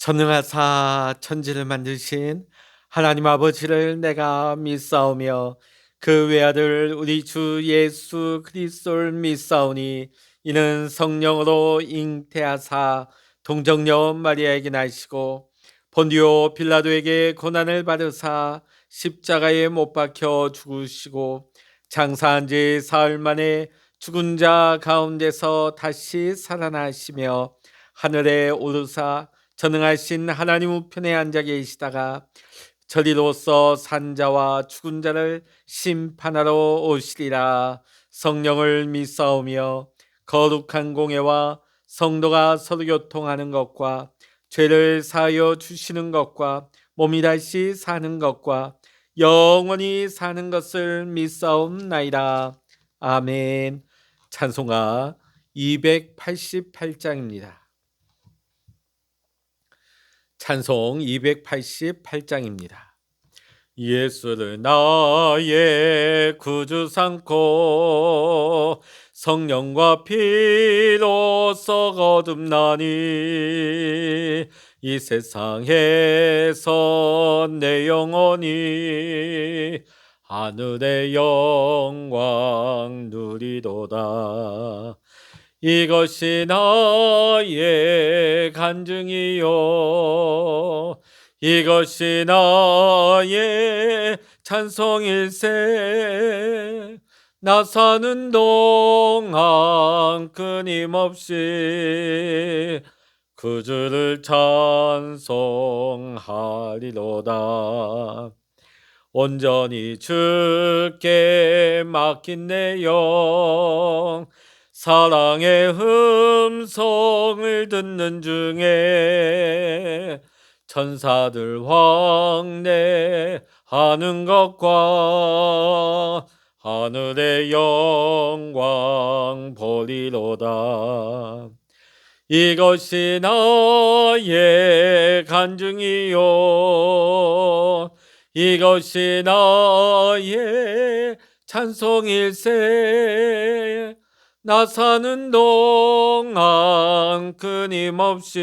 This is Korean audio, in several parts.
전능하사 천지를 만드신 하나님 아버지를 내가 믿사오며 그 외아들 우리 주 예수 그리스도를 믿사오니 이는 성령으로 잉태하사 동정녀 마리아에게 나시고 본디오 빌라도에게 고난을 받으사 십자가에 못 박혀 죽으시고 장사한 지 사흘 만에 죽은 자 가운데서 다시 살아나시며 하늘에 오르사 전능하신 하나님 우편에 앉아 계시다가 저리로서 산자와 죽은 자를 심판하러 오시리라. 성령을 믿사오며 거룩한 공예와 성도가 서로 교통하는 것과 죄를 사하여 주시는 것과 몸이 다시 사는 것과 영원히 사는 것을 믿사옵나이다. 아멘. 찬송가 288장입니다. 찬송 288장입니다. 예수를 나의 구주 삼고 성령과 피로써 거듭나니 이 세상에서 내 영혼이 하늘의 영광 누리도다. 이것이 나의 간증이요 이것이 나의 찬송일세. 나 사는 동안 끊임없이 그 주를 찬송하리로다. 온전히 주께 맡긴 내 영 사랑의 음성을 듣는 중에 천사들 왕래하는 것과 하늘의 영광 보리로다. 이것이 나의 간증이요 이것이 나의 찬송일세. 나 사는 동안 끊임없이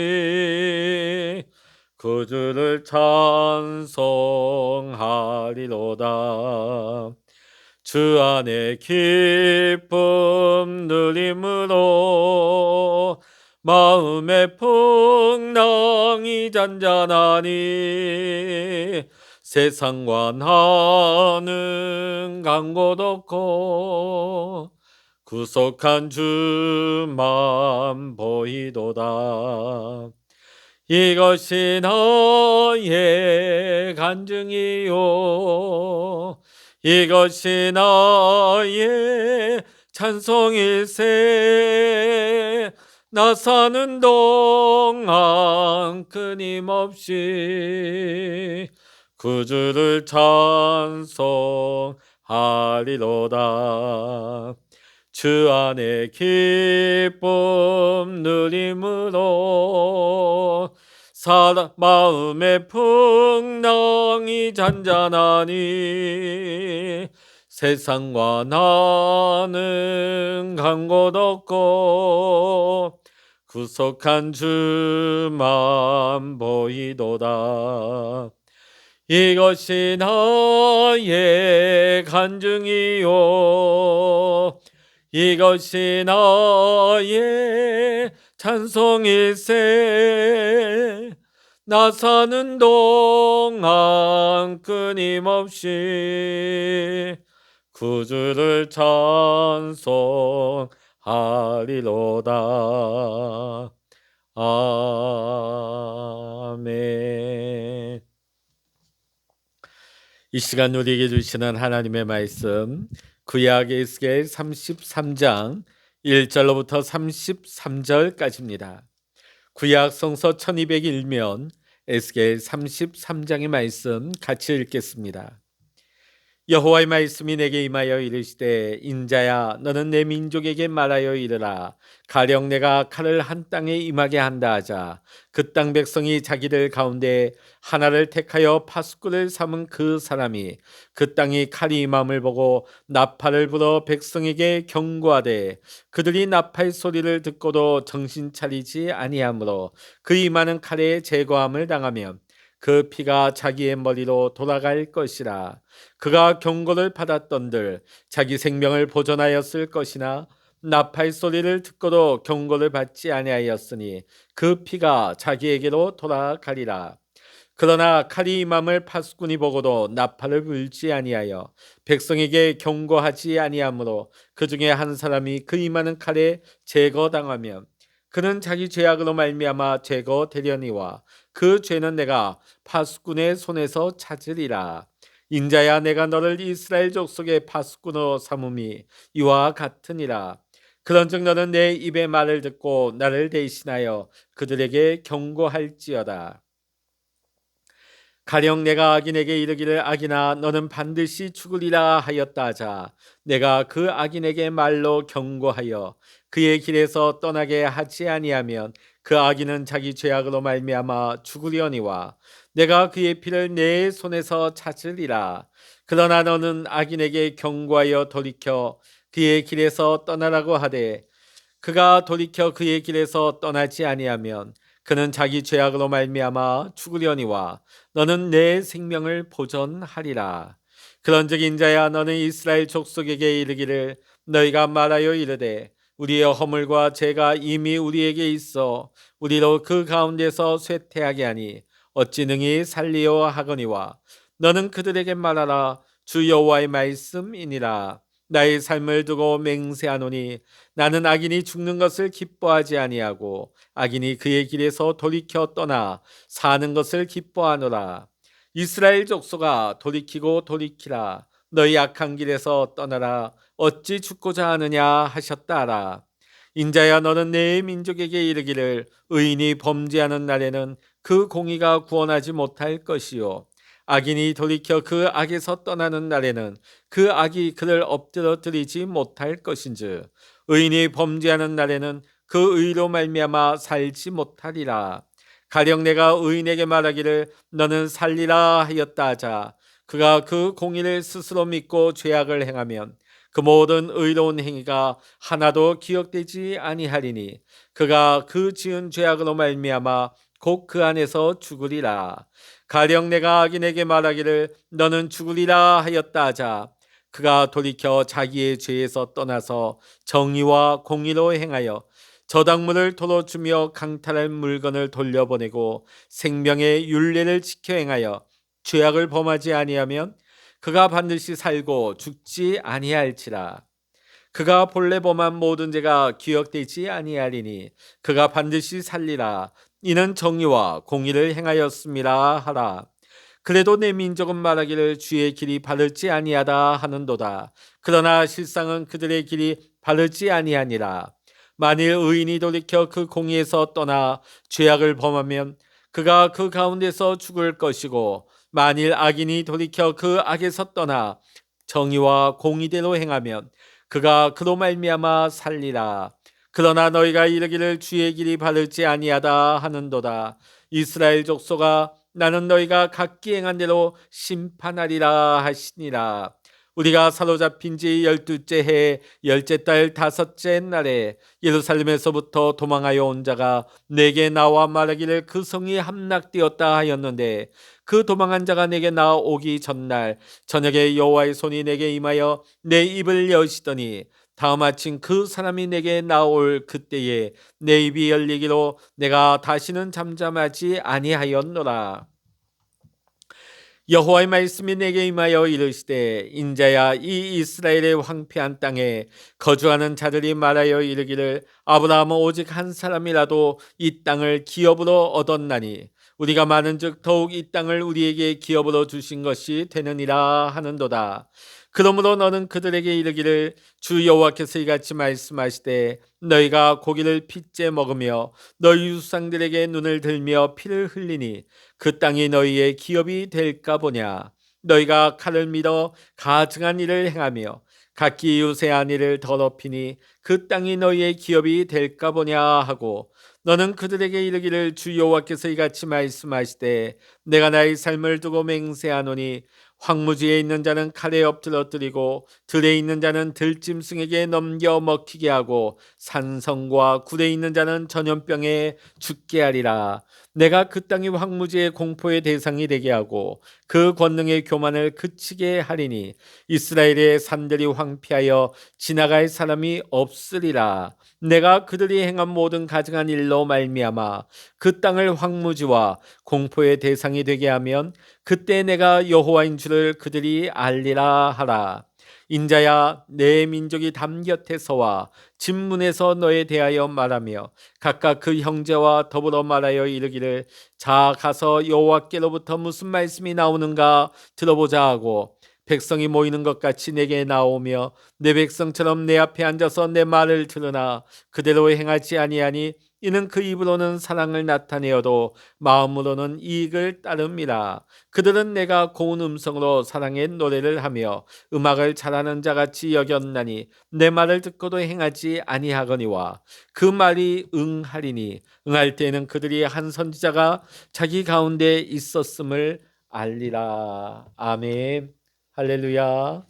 그 주를 찬송하리로다. 주 안에 기쁨 누림으로 마음의 풍랑이 잔잔하니 세상과 나는 간 곳 없고 구속한 주만 보이도다. 이것이 나의 간증이요 이것이 나의 찬송일세. 나 사는 동안 끊임없이 그 주를 찬송하리로다. 주 안에 기쁨 누림으로 마음의 풍랑이 잔잔하니 세상과 나는 간 곳 없고 구속한 주만 보이도다. 이것이 나의 간증이요 이것이 나의 찬송일세. 나 사는 동안 끊임없이 그 주를 찬송하리로다. 아멘. 이 시간 우리에게 주시는 하나님의 말씀 구약 에스겔 33장 1절로부터 33절까지입니다. 구약 성서 1201면 에스겔 33장의 말씀 같이 읽겠습니다. 여호와의 말씀이 내게 임하여 이르시되 인자야 너는 내 민족에게 말하여 이르라. 가령 내가 칼을 한 땅에 임하게 한다 하자. 그 땅 백성이 자기들 가운데 하나를 택하여 파수꾼을 삼은 그 사람이 그 땅이 칼이 임함을 보고 나팔을 불어 백성에게 경고하되 그들이 나팔 소리를 듣고도 정신 차리지 아니하므로 그 임하는 칼에 제거함을 당하면 그 피가 자기의 머리로 돌아갈 것이라. 그가 경고를 받았던들 자기 생명을 보존하였을 것이나 나팔 소리를 듣고도 경고를 받지 아니하였으니 그 피가 자기에게로 돌아가리라. 그러나 칼이 임함을 파수꾼이 보고도 나팔을 불지 아니하여 백성에게 경고하지 아니하므로 그 중에 한 사람이 그 임하는 칼에 제거당하면 그는 자기 죄악으로 말미암아 제거되려니와 그 죄는 내가 파수꾼의 손에서 찾으리라. 인자야 내가 너를 이스라엘 족속의 파수꾼으로 삼음이 이와 같으니라. 그런즉 너는 내 입의 말을 듣고 나를 대신하여 그들에게 경고할지어다. 가령 내가 악인에게 이르기를 악인아 너는 반드시 죽으리라 하였다 하자. 내가 그 악인에게 말로 경고하여 그의 길에서 떠나게 하지 아니하면 그 악인은 자기 죄악으로 말미암아 죽으려니와 내가 그의 피를 내 손에서 찾으리라. 그러나 너는 악인에게 경고하여 돌이켜 그의 길에서 떠나라고 하되 그가 돌이켜 그의 길에서 떠나지 아니하면 그는 자기 죄악으로 말미암아 죽으려니와 너는 내 생명을 보존하리라. 그런즉 인자야 너는 이스라엘 족속에게 이르기를 너희가 말하여 이르되 우리의 허물과 죄가 이미 우리에게 있어 우리로 그 가운데서 쇠퇴하게 하니 어찌 능히 살리어 하거니와 너는 그들에게 말하라. 주 여호와의 말씀이니라. 나의 삶을 두고 맹세하노니 나는 악인이 죽는 것을 기뻐하지 아니하고 악인이 그의 길에서 돌이켜 떠나 사는 것을 기뻐하노라. 이스라엘 족속아 돌이키고 돌이키라. 너희 악한 길에서 떠나라. 어찌 죽고자 하느냐 하셨다 하라. 인자야 너는 내 민족에게 이르기를 의인이 범죄하는 날에는 그 공의가 구원하지 못할 것이요 악인이 돌이켜 그 악에서 떠나는 날에는 그 악이 그를 엎드러뜨리지 못할 것인즉 의인이 범죄하는 날에는 그 의로 말미암아 살지 못하리라. 가령 내가 의인에게 말하기를 너는 살리라 하였다 하자. 그가 그 공의를 스스로 믿고 죄악을 행하면 그 모든 의로운 행위가 하나도 기억되지 아니하리니 그가 그 지은 죄악으로 말미암아 곧 그 안에서 죽으리라. 가령 내가 악인에게 말하기를 너는 죽으리라 하였다 하자. 그가 돌이켜 자기의 죄에서 떠나서 정의와 공의로 행하여 저당물을 도로 주며 강탈할 물건을 돌려보내고 생명의 율례를 지켜 행하여 죄악을 범하지 아니하면 그가 반드시 살고 죽지 아니할지라. 그가 본래 범한 모든 죄가 기억되지 아니하리니 그가 반드시 살리라. 이는 정의와 공의를 행하였음이라 하라. 그래도 내 민족은 말하기를 주의 길이 바르지 아니하다 하는도다. 그러나 실상은 그들의 길이 바르지 아니하니라. 만일 의인이 돌이켜 그 공의에서 떠나 죄악을 범하면 그가 그 가운데서 죽을 것이고 만일 악인이 돌이켜 그 악에서 떠나 정의와 공의대로 행하면 그가 그로 말미암아 살리라. 그러나 너희가 이르기를 주의 길이 바르지 아니하다 하는도다. 이스라엘 족속아 나는 너희가 각기 행한 대로 심판하리라 하시니라. 우리가 사로잡힌 지 12째 해 10째 달 5째 날에 예루살렘에서부터 도망하여 온 자가 내게 나와 말하기를 그 성이 함락되었다 하였는데 그 도망한 자가 내게 나오기 전날 저녁에 여호와의 손이 내게 임하여 내 입을 여시더니 다음 아침 그 사람이 내게 나올 그때에 내 입이 열리기로 내가 다시는 잠잠하지 아니하였노라. 여호와의 말씀이 내게 임하여 이르시되 인자야 이 이스라엘의 황폐한 땅에 거주하는 자들이 말하여 이르기를 아브라함은 오직 한 사람이라도 이 땅을 기업으로 얻었나니 우리가 많은즉 더욱 이 땅을 우리에게 기업으로 주신 것이 되느니라 하는도다. 그러므로 너는 그들에게 이르기를 주 여호와께서 이같이 말씀하시되 너희가 고기를 핏째 먹으며 너희 유상들에게 눈을 들며 피를 흘리니 그 땅이 너희의 기업이 될까 보냐. 너희가 칼을 밀어 가증한 일을 행하며 각기 유세한 일을 더럽히니 그 땅이 너희의 기업이 될까 보냐 하고 너는 그들에게 이르기를 주 여호와께서 이같이 말씀하시되 내가 나의 삶을 두고 맹세하노니 황무지에 있는 자는 칼에 엎드러뜨리고 들에 있는 자는 들짐승에게 넘겨 먹히게 하고 산성과 굴에 있는 자는 전염병에 죽게 하리라. 내가 그 땅이 황무지의 공포의 대상이 되게 하고 그 권능의 교만을 그치게 하리니 이스라엘의 산들이 황폐하여 지나갈 사람이 없으리라. 내가 그들이 행한 모든 가증한 일로 말미암아 그 땅을 황무지와 공포의 대상이 되게 하면 그때 내가 여호와인 줄을 그들이 알리라 하라. 인자야, 내 민족이 담 곁에서와 진문에서 너에 대하여 말하며 각각 그 형제와 더불어 말하여 이르기를 자 가서 여호와께로부터 무슨 말씀이 나오는가 들어보자 하고 백성이 모이는 것 같이 내게 나오며 내 백성처럼 내 앞에 앉아서 내 말을 들으나 그대로 행하지 아니하니 이는 그 입으로는 사랑을 나타내어도 마음으로는 이익을 따릅니다. 그들은 내가 고운 음성으로 사랑의 노래를 하며 음악을 잘하는 자같이 여겼나니 내 말을 듣고도 행하지 아니하거니와 그 말이 응하리니 응할 때에는 그들이 한 선지자가 자기 가운데 있었음을 알리라. 아멘. 할렐루야.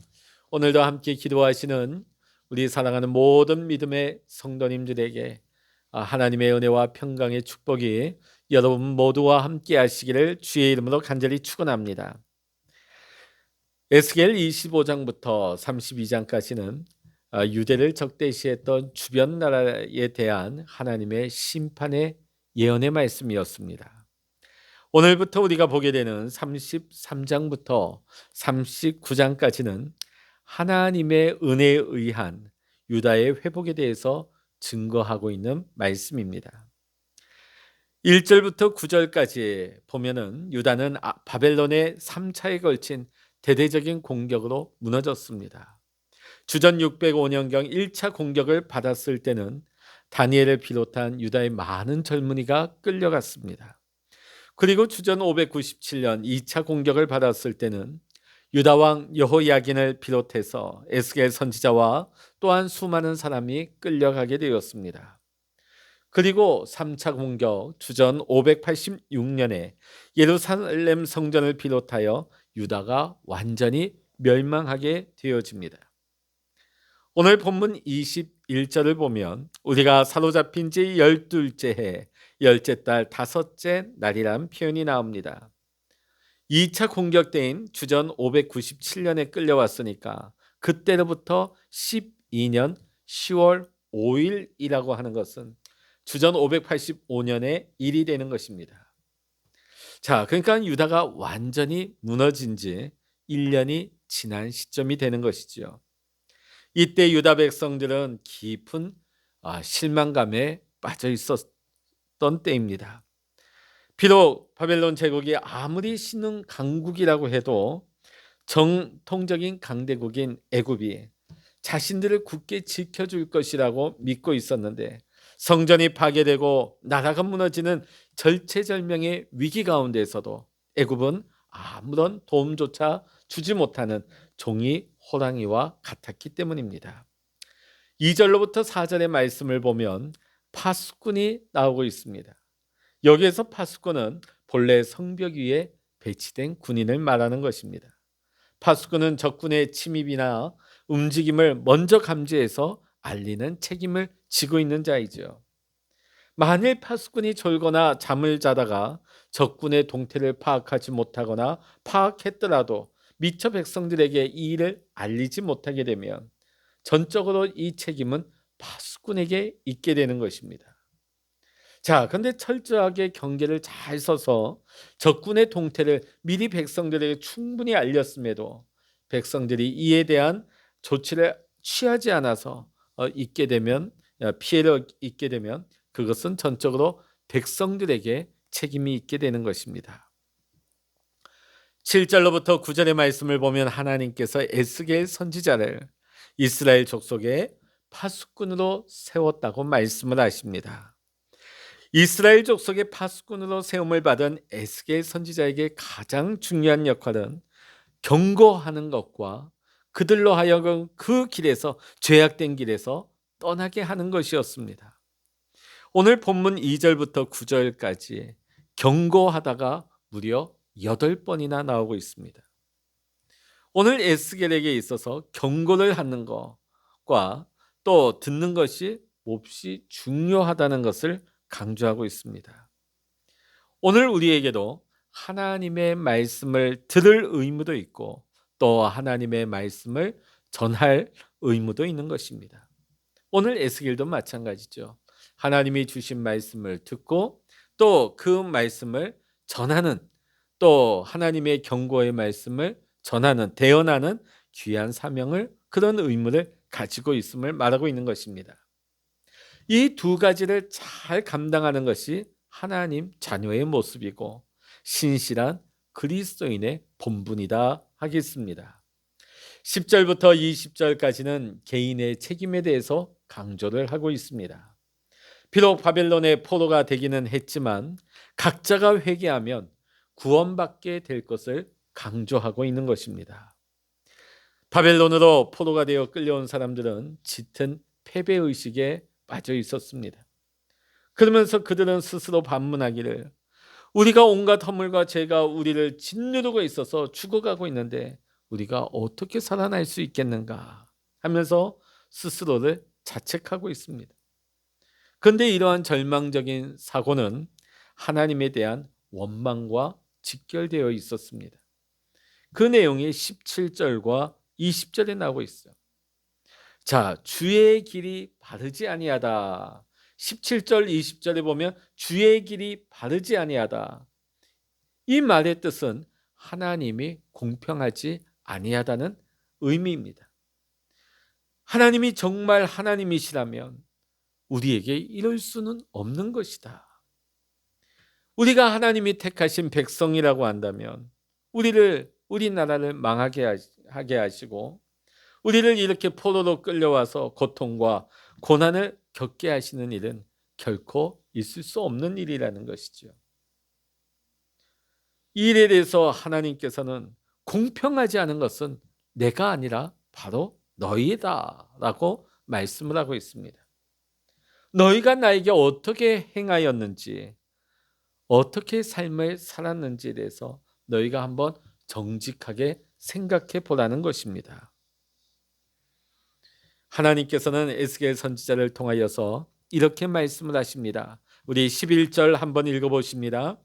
오늘도 함께 기도하시는 우리 사랑하는 모든 믿음의 성도님들에게 하나님의 은혜와 평강의 축복이 여러분 모두와 함께 하시기를 주의 이름으로 간절히 축원합니다. 에스겔 25장부터 32장까지는 유대를 적대시했던 주변 나라에 대한 하나님의 심판의 예언의 말씀이었습니다. 오늘부터 우리가 보게 되는 33장부터 39장까지는 하나님의 은혜에 의한 유다의 회복에 대해서 증거하고 있는 말씀입니다. 1절부터 9절까지 보면은 유다는 바벨론의 3차에 걸친 대대적인 공격으로 무너졌습니다. 주전 605년경 1차 공격을 받았을 때는 다니엘을 비롯한 유다의 많은 젊은이가 끌려갔습니다. 그리고 주전 597년 2차 공격을 받았을 때는 유다 왕 여호야긴을 비롯해서 에스겔 선지자와 또한 수많은 사람이 끌려가게 되었습니다. 그리고 3차 공격 주전 586년에 예루살렘 성전을 비롯하여 유다가 완전히 멸망하게 되어집니다. 오늘 본문 21절을 보면 우리가 사로잡힌 지 12일째 해 열째 달 다섯째 날이란 표현이 나옵니다. 2차 공격 때인 주전 597년에 끌려왔으니까 그때로부터 12년 10월 5일이라고 하는 것은 주전 585년의 일이 되는 것입니다. 자, 그러니까 유다가 완전히 무너진 지 1년이 지난 시점이 되는 것이죠. 이때 유다 백성들은 깊은 실망감에 빠져 있었던 때입니다. 비록 바벨론 제국이 아무리 신흥 강국이라고 해도 정통적인 강대국인 애굽이 자신들을 굳게 지켜줄 것이라고 믿고 있었는데 성전이 파괴되고 나라가 무너지는 절체절명의 위기 가운데에서도 애굽은 아무런 도움조차 주지 못하는 종이 호랑이와 같았기 때문입니다. 2절로부터 4절의 말씀을 보면 파수꾼이 나오고 있습니다. 여기에서 파수꾼은 본래 성벽 위에 배치된 군인을 말하는 것입니다. 파수꾼은 적군의 침입이나 움직임을 먼저 감지해서 알리는 책임을 지고 있는 자이죠. 만일 파수꾼이 졸거나 잠을 자다가 적군의 동태를 파악하지 못하거나 파악했더라도 미처 백성들에게 이 일을 알리지 못하게 되면 전적으로 이 책임은 파수꾼에게 있게 되는 것입니다. 자, 그런데 철저하게 경계를 잘 서서 적군의 동태를 미리 백성들에게 충분히 알렸음에도 백성들이 이에 대한 조치를 취하지 않아서 있게 되면 피해를 입게 되면 그것은 전적으로 백성들에게 책임이 있게 되는 것입니다. 7절로부터 9절의 말씀을 보면 하나님께서 에스겔 선지자를 이스라엘 족속의 파수꾼으로 세웠다고 말씀을 하십니다. 이스라엘 족속의 파수꾼으로 세움을 받은 에스겔 선지자에게 가장 중요한 역할은 경고하는 것과 그들로 하여금 그 길에서, 죄악된 길에서 떠나게 하는 것이었습니다. 오늘 본문 2절부터 9절까지 경고하다가 무려 8번이나 나오고 있습니다. 오늘 에스겔에게 있어서 경고를 하는 것과 또 듣는 것이 몹시 중요하다는 것을 강조하고 있습니다. 오늘 우리에게도 하나님의 말씀을 들을 의무도 있고 또 하나님의 말씀을 전할 의무도 있는 것입니다. 오늘 에스겔도 마찬가지죠. 하나님이 주신 말씀을 듣고 또 그 말씀을 전하는, 또 하나님의 경고의 말씀을 전하는, 대언하는 귀한 사명을, 그런 의무를 가지고 있음을 말하고 있는 것입니다. 이 두 가지를 잘 감당하는 것이 하나님 자녀의 모습이고 신실한 그리스도인의 본분이다 하겠습니다. 10절부터 20절까지는 개인의 책임에 대해서 강조를 하고 있습니다. 비록 바벨론의 포로가 되기는 했지만 각자가 회개하면 구원받게 될 것을 강조하고 있는 것입니다. 바벨론으로 포로가 되어 끌려온 사람들은 짙은 패배의식에 빠져 있었습니다. 그러면서 그들은 스스로 반문하기를, 우리가 온갖 허물과 죄가 우리를 짓누르고 있어서 죽어가고 있는데 우리가 어떻게 살아날 수 있겠는가 하면서 스스로를 자책하고 있습니다. 그런데 이러한 절망적인 사고는 하나님에 대한 원망과 직결되어 있었습니다. 그 내용이 17절과 20절에 나오고 있어요. 자, 주의 길이 바르지 아니하다. 17절 20절에 보면 주의 길이 바르지 아니하다. 이 말의 뜻은 하나님이 공평하지 아니하다는 의미입니다. 하나님이 정말 하나님이시라면 우리에게 이럴 수는 없는 것이다. 우리가 하나님이 택하신 백성이라고 한다면 우리나라를 망하게 하게 하시고 우리를 이렇게 포로로 끌려와서 고통과 고난을 겪게 하시는 일은 결코 있을 수 없는 일이라는 것이죠. 이 일에 대해서 하나님께서는 공평하지 않은 것은 내가 아니라 바로 너희다 라고 말씀을 하고 있습니다. 너희가 나에게 어떻게 행하였는지, 어떻게 삶을 살았는지에 대해서 너희가 한번 정직하게 생각해 보라는 것입니다. 하나님께서는 에스겔 선지자를 통하여서 이렇게 말씀을 하십니다. 우리 11절 한번 읽어보십니다.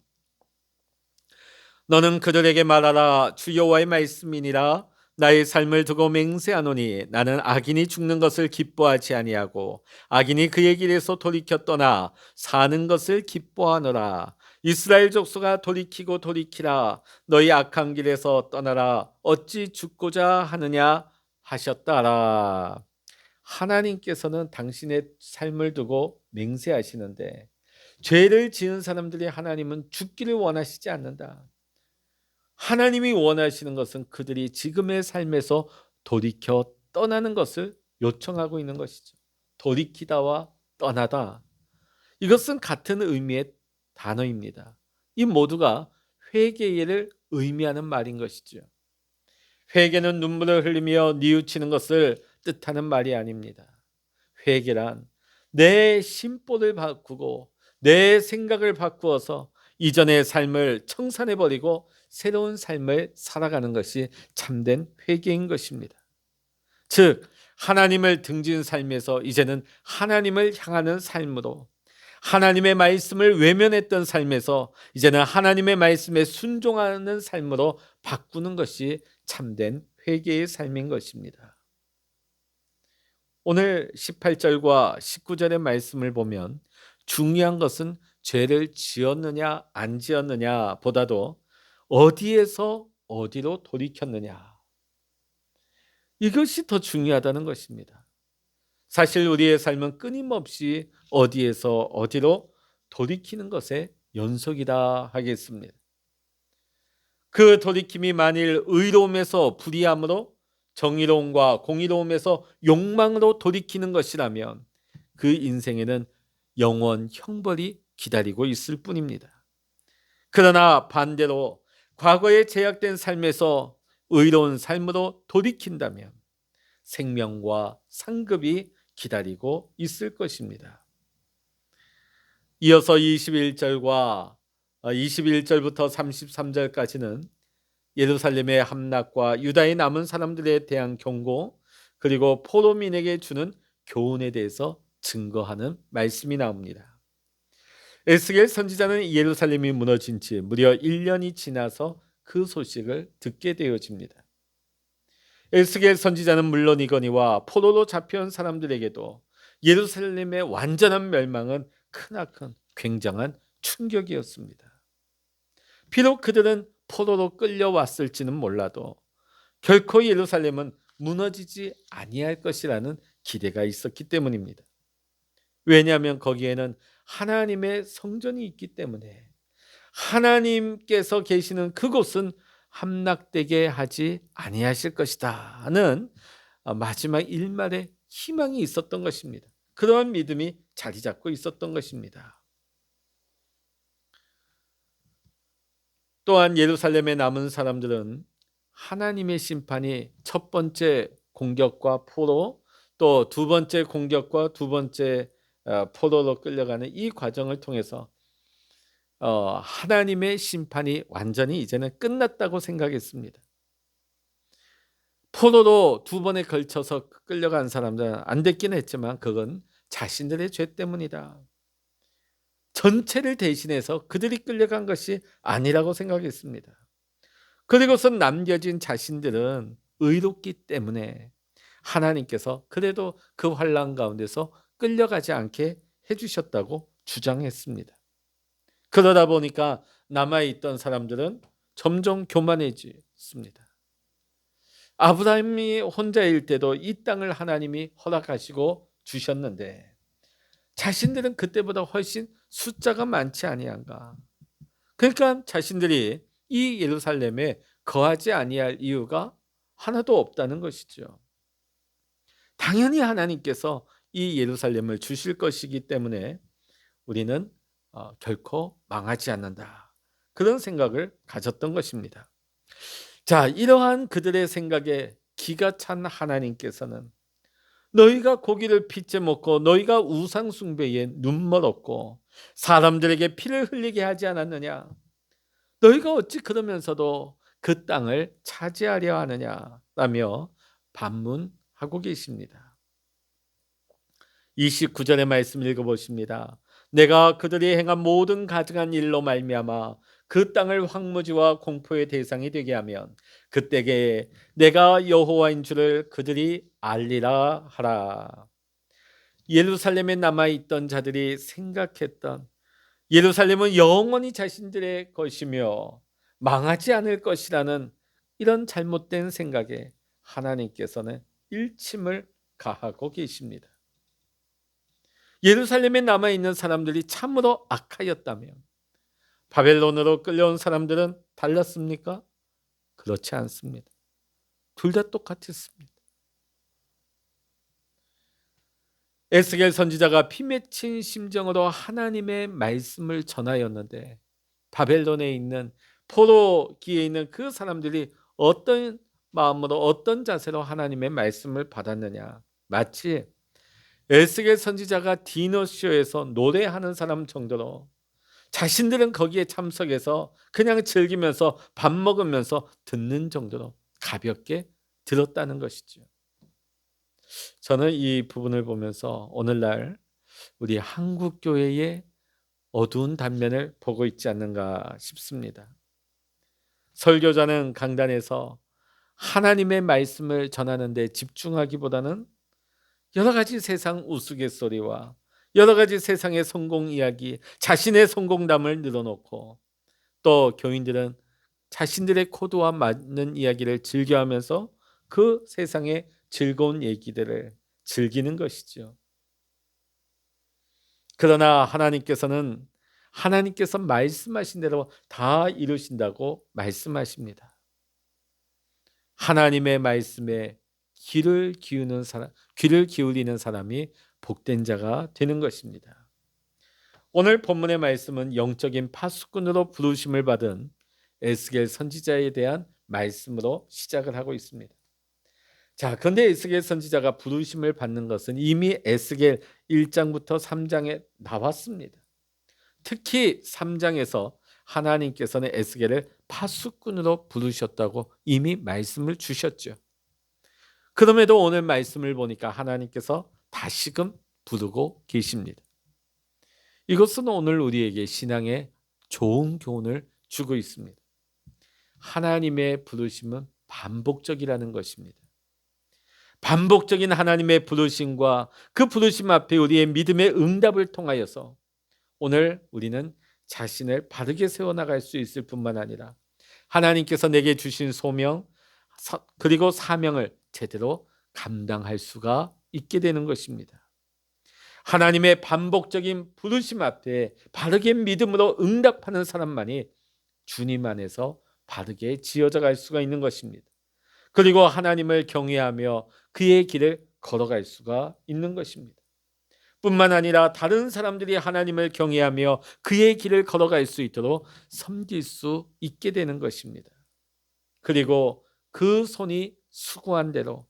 너는 그들에게 말하라. 주 여호와의 말씀이니라. 나의 삶을 두고 맹세하노니 나는 악인이 죽는 것을 기뻐하지 아니하고 악인이 그의 길에서 돌이켜 떠나 사는 것을 기뻐하노라. 이스라엘 족속아 돌이키고 돌이키라. 너희 악한 길에서 떠나라. 어찌 죽고자 하느냐 하셨다라. 하나님께서는 당신의 삶을 두고 맹세하시는데 죄를 지은 사람들이 하나님은 죽기를 원하시지 않는다. 하나님이 원하시는 것은 그들이 지금의 삶에서 돌이켜 떠나는 것을 요청하고 있는 것이죠. 돌이키다와 떠나다, 이것은 같은 의미의 단어입니다. 이 모두가 회개를 의미하는 말인 것이죠. 회개는 눈물을 흘리며 뉘우치는 것을 뜻하는 말이 아닙니다. 회개란 내 심보를 바꾸고 내 생각을 바꾸어서 이전의 삶을 청산해버리고 새로운 삶을 살아가는 것이 참된 회개인 것입니다. 즉 하나님을 등진 삶에서 이제는 하나님을 향하는 삶으로, 하나님의 말씀을 외면했던 삶에서 이제는 하나님의 말씀에 순종하는 삶으로 바꾸는 것이 참된 회개의 삶인 것입니다. 오늘 18절과 19절의 말씀을 보면 중요한 것은 죄를 지었느냐 안 지었느냐 보다도 어디에서 어디로 돌이켰느냐, 이것이 더 중요하다는 것입니다. 사실 우리의 삶은 끊임없이 어디에서 어디로 돌이키는 것의 연속이다 하겠습니다. 그 돌이킴이 만일 의로움에서 불의함으로, 정의로움과 공의로움에서 욕망으로 돌이키는 것이라면 그 인생에는 영원 형벌이 기다리고 있을 뿐입니다. 그러나 반대로 과거에 제약된 삶에서 의로운 삶으로 돌이킨다면 생명과 상급이 기다리고 있을 것입니다. 이어서 21절과 21절부터 33절까지는 예루살렘의 함락과 유다의 남은 사람들에 대한 경고, 그리고 포로민에게 주는 교훈에 대해서 증거하는 말씀이 나옵니다. 에스겔 선지자는 예루살렘이 무너진 지 무려 1년이 지나서 그 소식을 듣게 되어집니다. 에스겔 선지자는 물론이거니와 포로로 잡혀온 사람들에게도 예루살렘의 완전한 멸망은 크나큰 굉장한 충격이었습니다. 비록 그들은 포로로 끌려왔을지는 몰라도 결코 예루살렘은 무너지지 아니할 것이라는 기대가 있었기 때문입니다. 왜냐하면 거기에는 하나님의 성전이 있기 때문에 하나님께서 계시는 그곳은 함락되게 하지 아니하실 것이다는 마지막 일말의 희망이 있었던 것입니다. 그러한 믿음이 자리 잡고 있었던 것입니다. 또한 예루살렘에 남은 사람들은 하나님의 심판이 첫 번째 공격과 포로, 또 두 번째 공격과 두 번째 포로로 끌려가는 이 과정을 통해서 하나님의 심판이 완전히 이제는 끝났다고 생각했습니다. 포로로 두 번에 걸쳐서 끌려간 사람들은 안 됐긴 했지만 그건 자신들의 죄 때문이다. 전체를 대신해서 그들이 끌려간 것이 아니라고 생각했습니다. 그리고서 남겨진 자신들은 의롭기 때문에 하나님께서 그래도 그 환난 가운데서 끌려가지 않게 해주셨다고 주장했습니다. 그러다 보니까 남아있던 사람들은 점점 교만해졌습니다. 아브라함이 혼자일 때도 이 땅을 하나님이 허락하시고 주셨는데 자신들은 그때보다 훨씬 숫자가 많지 아니한가. 그러니까 자신들이 이 예루살렘에 거하지 아니할 이유가 하나도 없다는 것이죠. 당연히 하나님께서 이 예루살렘을 주실 것이기 때문에 우리는 결코 망하지 않는다. 그런 생각을 가졌던 것입니다. 자, 이러한 그들의 생각에 기가 찬 하나님께서는 너희가 고기를 빚제 먹고 너희가 우상 숭배에 눈멀었고 사람들에게 피를 흘리게 하지 않았느냐? 너희가 어찌 그러면서도 그 땅을 차지하려 하느냐라며 반문하고 계십니다. 29절의 말씀 읽어보십니다. 내가 그들이 행한 모든 가증한 일로 말미암아 그 땅을 황무지와 공포의 대상이 되게 하면 그때에 내가 여호와인 줄을 그들이 알리라 하라. 예루살렘에 남아있던 자들이 생각했던 예루살렘은 영원히 자신들의 것이며 망하지 않을 것이라는 이런 잘못된 생각에 하나님께서는 일침을 가하고 계십니다. 예루살렘에 남아있는 사람들이 참으로 악하였다면 바벨론으로 끌려온 사람들은 달랐습니까? 그렇지 않습니다. 둘 다 똑같았습니다. 에스겔 선지자가 피 맺힌 심정으로 하나님의 말씀을 전하였는데 바벨론에 있는 포로기에 있는 그 사람들이 어떤 마음으로 어떤 자세로 하나님의 말씀을 받았느냐. 마치 에스겔 선지자가 디너쇼에서 노래하는 사람 정도로 자신들은 거기에 참석해서 그냥 즐기면서 밥 먹으면서 듣는 정도로 가볍게 들었다는 것이죠. 저는 이 부분을 보면서 오늘날 우리 한국 교회의 어두운 단면을 보고 있지 않는가 싶습니다. 설교자는 강단에서 하나님의 말씀을 전하는 데 집중하기보다는 여러 가지 세상 우스갯소리와 여러 가지 세상의 성공 이야기, 자신의 성공담을 늘어놓고 또 교인들은 자신들의 코드와 맞는 이야기를 즐겨하면서 그 세상의 즐거운 얘기들을 즐기는 것이죠. 그러나 하나님께서 말씀하신 대로 다 이루신다고 말씀하십니다. 하나님의 말씀에 귀를 기울이는 사람이 복된 자가 되는 것입니다. 오늘 본문의 말씀은 영적인 파수꾼으로 부르심을 받은 에스겔 선지자에 대한 말씀으로 시작을 하고 있습니다. 자, 그런데 에스겔 선지자가 부르심을 받는 것은 이미 에스겔 1장부터 3장에 나왔습니다. 특히 3장에서 하나님께서는 에스겔을 파수꾼으로 부르셨다고 이미 말씀을 주셨죠. 그럼에도 오늘 말씀을 보니까 하나님께서 다시금 부르고 계십니다. 이것은 오늘 우리에게 신앙에 좋은 교훈을 주고 있습니다. 하나님의 부르심은 반복적이라는 것입니다. 반복적인 하나님의 부르심과 그 부르심 앞에 우리의 믿음의 응답을 통하여서 오늘 우리는 자신을 바르게 세워나갈 수 있을 뿐만 아니라 하나님께서 내게 주신 소명 그리고 사명을 제대로 감당할 수가 있게 되는 것입니다. 하나님의 반복적인 부르심 앞에 바르게 믿음으로 응답하는 사람만이 주님 안에서 바르게 지어져 갈 수가 있는 것입니다. 그리고 하나님을 경외하며 그의 길을 걸어갈 수가 있는 것입니다. 뿐만 아니라 다른 사람들이 하나님을 경외하며 그의 길을 걸어갈 수 있도록 섬길 수 있게 되는 것입니다. 그리고 그 손이 수고한 대로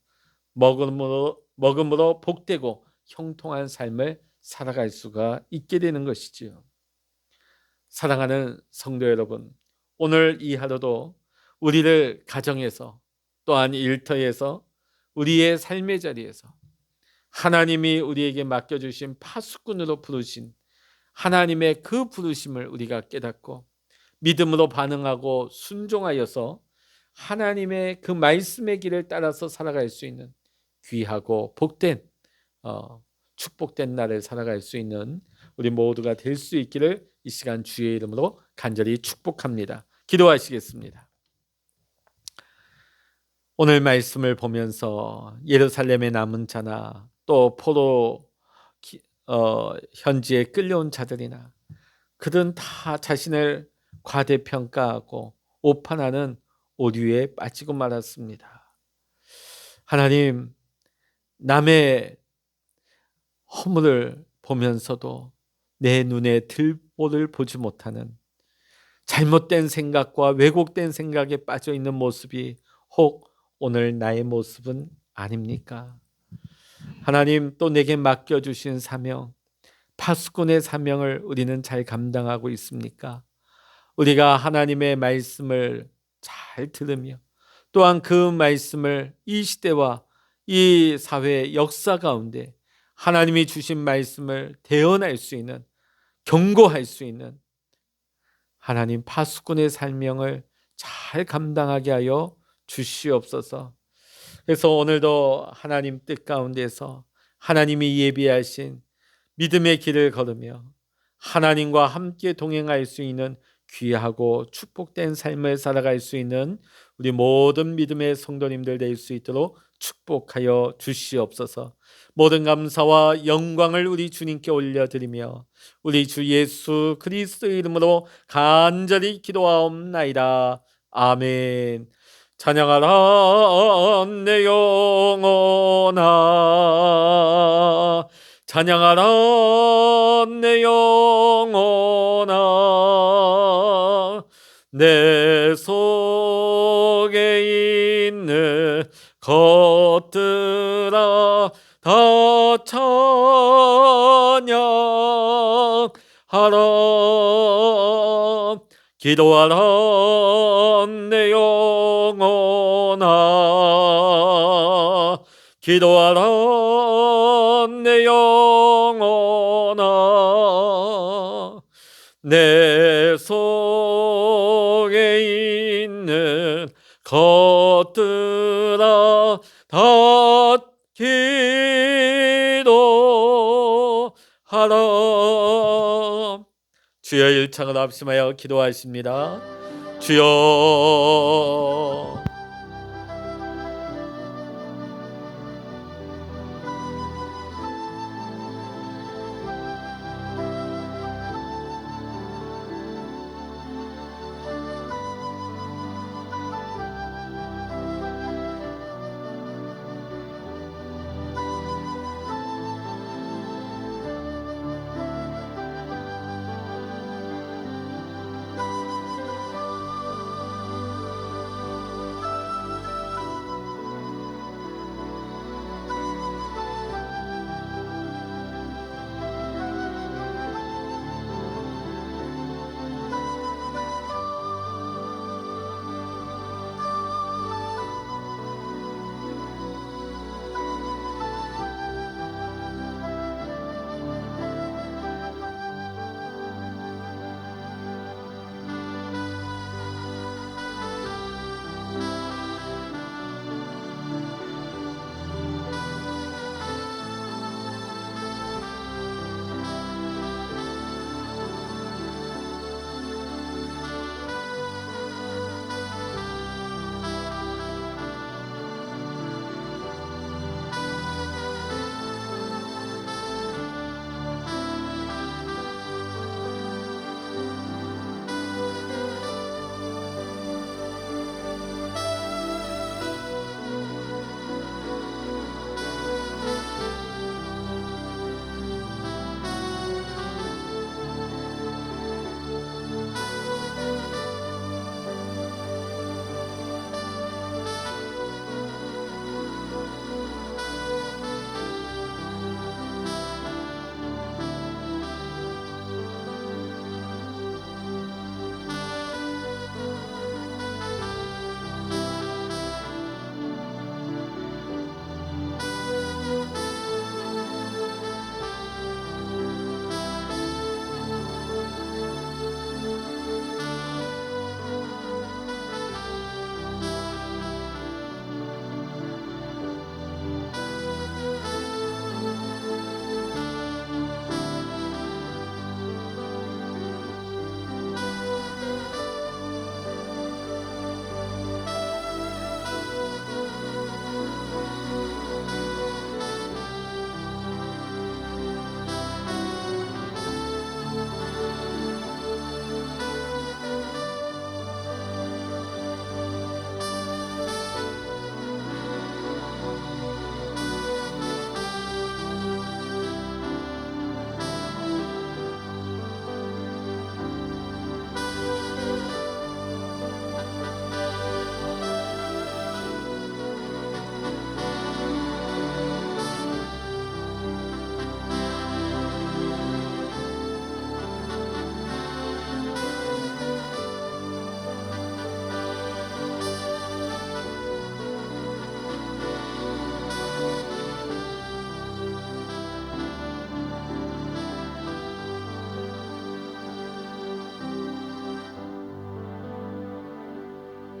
먹음으로 복되고 형통한 삶을 살아갈 수가 있게 되는 것이지요. 사랑하는 성도 여러분, 오늘 이 하루도 우리를 가정에서 또한 일터에서 우리의 삶의 자리에서 하나님이 우리에게 맡겨주신 파수꾼으로 부르신 하나님의 그 부르심을 우리가 깨닫고 믿음으로 반응하고 순종하여서 하나님의 그 말씀의 길을 따라서 살아갈 수 있는 귀하고 복된 축복된 날을 살아갈 수 있는 우리 모두가 될 수 있기를 이 시간 주의 이름으로 간절히 축복합니다. 기도하시겠습니다. 오늘 말씀을 보면서 예루살렘에 남은 자나 또 포로 현지에 끌려온 자들이나 그들은 다 자신을 과대평가하고 오판하는 오류에 빠지고 말았습니다. 하나님, 남의 허물을 보면서도 내 눈에 들보를 보지 못하는 잘못된 생각과 왜곡된 생각에 빠져 있는 모습이 혹 오늘 나의 모습은 아닙니까? 하나님, 또 내게 맡겨주신 사명, 파수꾼의 사명을 우리는 잘 감당하고 있습니까? 우리가 하나님의 말씀을 잘 들으며 또한 그 말씀을 이 시대와 이 사회의 역사 가운데 하나님이 주신 말씀을 대언할 수 있는, 경고할 수 있는 하나님 파수꾼의 사명을 잘 감당하게 하여 주시옵소서. 그래서 오늘도 하나님 뜻 가운데서 하나님이 예비하신 믿음의 길을 걸으며 하나님과 함께 동행할 수 있는 귀하고 축복된 삶을 살아갈 수 있는 우리 모든 믿음의 성도님들 될 수 있도록 축복하여 주시옵소서. 모든 감사와 영광을 우리 주님께 올려드리며 우리 주 예수 그리스도의 이름으로 간절히 기도하옵나이다. 아멘. 찬양하라 내 영혼아, 찬양하라 내 영혼아, 내 속에 있는 것들아 다 찬양하라. 기도하라 내 영혼아, 기도하라 내 영혼아, 내 속에 있는 것들아 다 기도하라. 주여 일창을 합심하여 기도하십니다. 주여